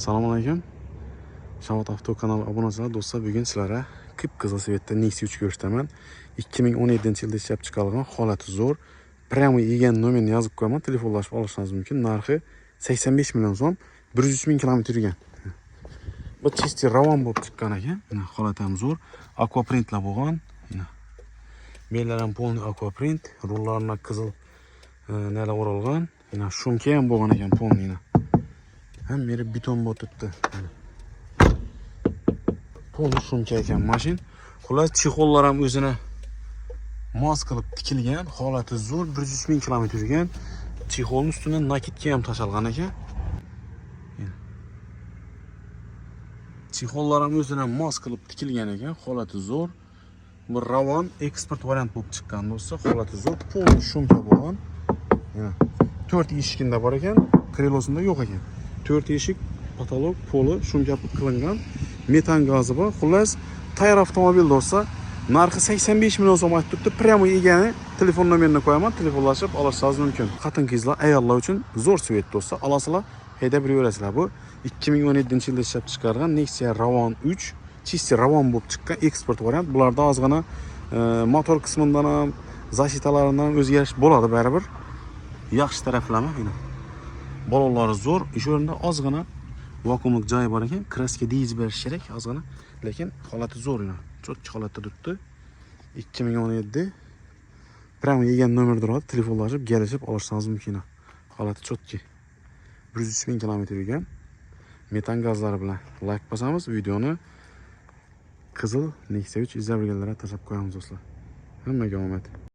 Assalomu alaykum. Shavot Avto kanali obunachilar, do'stlar, bugun sizlarga qip-qizil svetda Nexia 3 ko'rsataman. 2017-yilda ishlab chiqarilgan, holati zo'r, prямый yegan nomerini yozib qo'yaman, telefonlashib olishingiz mumkin. Narxi 85 million so'm, 103 ming kilometr yurgan. Bu чисти ravon bo'lib chiqqan ekan. Mana holati ham zo'r, aquaprintlar bo'lgan. Mana bellar ham полный aquaprint, rullarni qizil nelar o'ralgan. Mana shumka ham bo'lgan ekan, полный. Ham meri beton bo'lib turibdi. Polni shumka ekan mashin. Xullas, chexollar ham o'zini mos qilib tikilgan, holati zo'r, 103 ming kilometr yurgan. Chexolning ustidan nakitka ham tashalgan ekan. Chexollar ham o'zini mos qilib tikilgan ekan, holati zo'r. Bu ravon eksport variant bo'lib chiqqan do'stlar, holati zo'r, polni shumka bo'lgan. Mana 4 eshigida bor ekan, krelosida yo'q ekan. 4 eshik, patolog, poli shumka qilingan. Metan gazi bor. Xullas, tayyor avtomobil do'stlar. Narxi 85 million so'm aytib turibdi. Prямый egani telefon nomerini qo'yaman, telefonlashib olishingiz mumkin. Xotin-qizlar, ayollar uchun zo'r svet do'stlar. Olasizlar, haydab yuraverasizlar. Bu 2017-yilda ishlab chiqarilgan Nexia Ravon 3, чисти ravon bo'lib chiqqan eksport variant. Bularda ozgina motor qismidan ham, zashitalaridan ham o'zgarish bo'ladi baribir. Yaxshi taraflama, mana. Balonlari zo'r, ish o'rnida ozgina vakuumlik joyi bor ekan, kraska deyz berish kerak ozgina, lekin holati zo'r edi. Cho'tki holatda turibdi. 2017 prямый yegan nomer turadi, telefonlashib, kelishib olishingiz mumkin. Holati cho'tki. 103 ming kilometr yurgan. Metan gazlari bilan like bosamiz, videoni qizil Nexia 3 izlab yurganlarga tashlab qo'yamiz do'stlar. Hammaga omad.